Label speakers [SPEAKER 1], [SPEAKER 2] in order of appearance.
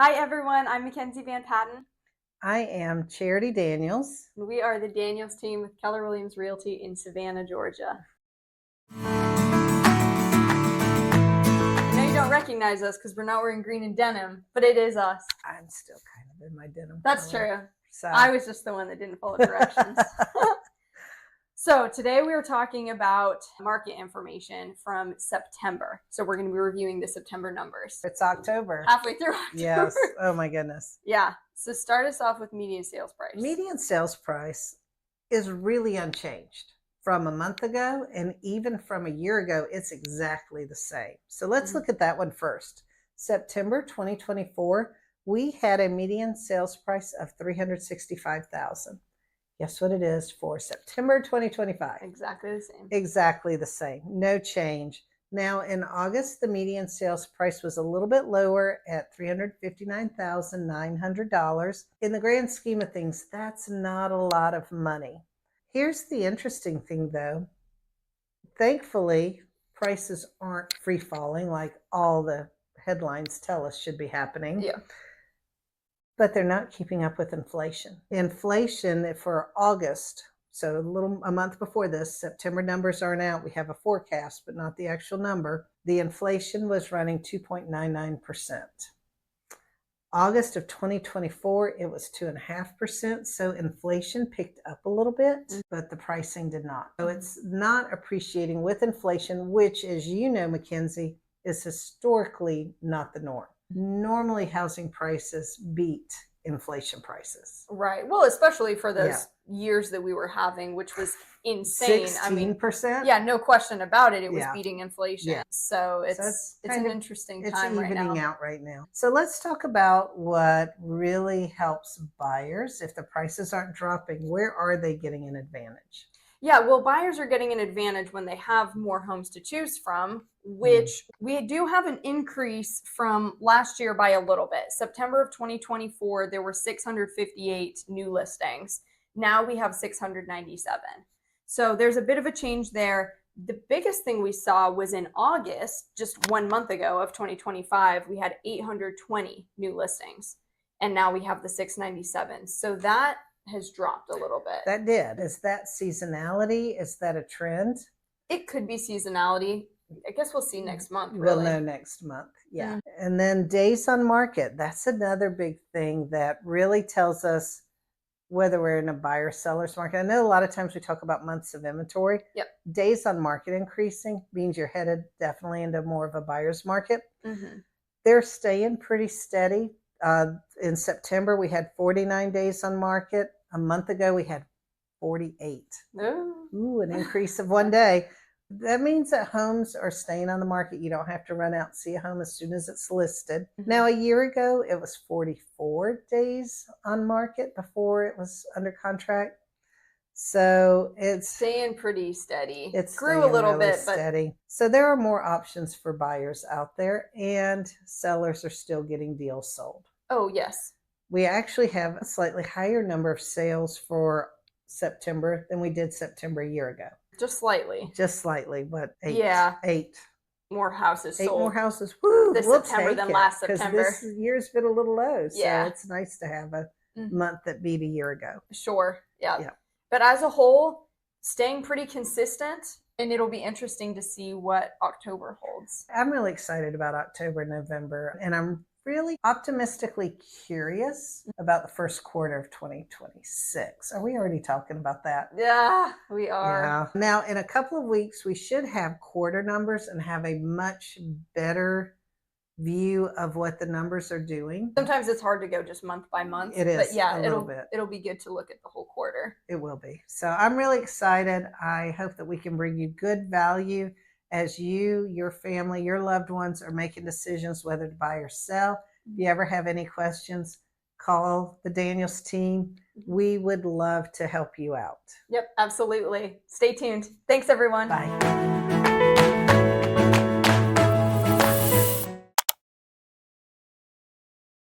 [SPEAKER 1] Hi everyone, I'm Mackenzie Van Patten.
[SPEAKER 2] I am Charity Daniels.
[SPEAKER 1] And we are the Daniels team with Keller Realty in Savannah, Georgia. I know you don't recognize us because we're not wearing green and denim, but it is us.
[SPEAKER 2] I'm still kind of in my denim.
[SPEAKER 1] That's
[SPEAKER 2] color.
[SPEAKER 1] true.
[SPEAKER 2] So
[SPEAKER 1] I was just the one that didn't follow directions. So today we are talking about market information from September. So we're going to be reviewing the September numbers.
[SPEAKER 2] It's October.
[SPEAKER 1] Halfway through October.
[SPEAKER 2] Yes. Oh my goodness.
[SPEAKER 1] Yeah. So start us off with median sales price.
[SPEAKER 2] Median sales price is really unchanged from a month ago, and even from a year ago, it's exactly the same. So let's look at that one first. September 2024, we had a median sales price of $365,000. Guess what it is for September 2025?
[SPEAKER 1] Exactly the same.
[SPEAKER 2] Exactly the same. No change. Now in August, the median sales price was a little bit lower at $359,900. In the grand scheme of things, that's not a lot of money. Here's the interesting thing though. Thankfully, prices aren't free falling like all the headlines tell us should be happening.
[SPEAKER 1] Yeah.
[SPEAKER 2] But they're not keeping up with inflation. Inflation for August, so a month before this, September numbers aren't out. We have a forecast, but not the actual number. The inflation was running 2.99%. August of 2024, it was 2.5%. So inflation picked up a little bit, but the pricing did not. So it's not appreciating with inflation, which, as you know, Mackenzie, is historically not the norm. Normally housing prices beat inflation prices.
[SPEAKER 1] Right. Well, especially for those years that we were having, which was insane.
[SPEAKER 2] 16%?
[SPEAKER 1] Yeah, no question about it. It was beating inflation. Yeah. So it's an interesting time right now.
[SPEAKER 2] It's evening out right now. So let's talk about what really helps buyers. If the prices aren't dropping, where are they getting an advantage?
[SPEAKER 1] Yeah, well, buyers are getting an advantage when they have more homes to choose from, which we do have an increase from last year by a little bit. September of 2024, there were 658 new listings. Now we have 697. So there's a bit of a change there. The biggest thing we saw was in August, just 1 month ago of 2025, we had 820 new listings. And now we have the 697. So that has dropped a little bit.
[SPEAKER 2] That did. Is that seasonality? Is that a trend?
[SPEAKER 1] It could be seasonality. I guess we'll see next month.
[SPEAKER 2] Really. We'll know next month. Yeah. And then days on market. That's another big thing that really tells us whether we're in a buyer seller's market. I know a lot of times we talk about months of inventory.
[SPEAKER 1] Yep.
[SPEAKER 2] Days on market increasing means you're headed definitely into more of a buyer's market. They're staying pretty steady. In September, we had 49 days on market. A month ago, we had 48. Ooh, an increase of 1 day. That means that homes are staying on the market. You don't have to run out and see a home as soon as it's listed. Now, a year ago, it was 44 days on market before it was under contract. So it's
[SPEAKER 1] staying pretty steady.
[SPEAKER 2] It
[SPEAKER 1] grew a little bit,
[SPEAKER 2] steady. So there are more options for buyers out there, and sellers are still getting deals sold.
[SPEAKER 1] Oh, yes.
[SPEAKER 2] We actually have a slightly higher number of sales for September than we did September a year ago.
[SPEAKER 1] Just slightly.
[SPEAKER 2] Just slightly, but 8.
[SPEAKER 1] Yeah.
[SPEAKER 2] 8
[SPEAKER 1] more houses sold.
[SPEAKER 2] 8 more houses. Woo!
[SPEAKER 1] This September than last September.
[SPEAKER 2] Because this year's been a little low. So
[SPEAKER 1] yeah.
[SPEAKER 2] It's nice to have a month that beat a year ago.
[SPEAKER 1] Sure. Yeah. But as a whole, staying pretty consistent, and it'll be interesting to see what October holds.
[SPEAKER 2] I'm really excited about October and November, and I'm really optimistically curious about the first quarter of 2026. Are we already talking about that?
[SPEAKER 1] Yeah, we are.
[SPEAKER 2] Yeah. Now, in a couple of weeks, we should have quarter numbers and have a much better view of what the numbers are doing.
[SPEAKER 1] Sometimes it's hard to go just month by month.
[SPEAKER 2] It is,
[SPEAKER 1] but yeah,
[SPEAKER 2] a little bit.
[SPEAKER 1] It'll be good to look at the whole quarter.
[SPEAKER 2] It will be. So I'm really excited. I hope that we can bring you good value as you, your family, your loved ones are making decisions whether to buy or sell. If you ever have any questions, call the Daniels team. We would love to help you out.
[SPEAKER 1] Yep, absolutely. Stay tuned. Thanks, everyone.
[SPEAKER 2] Bye.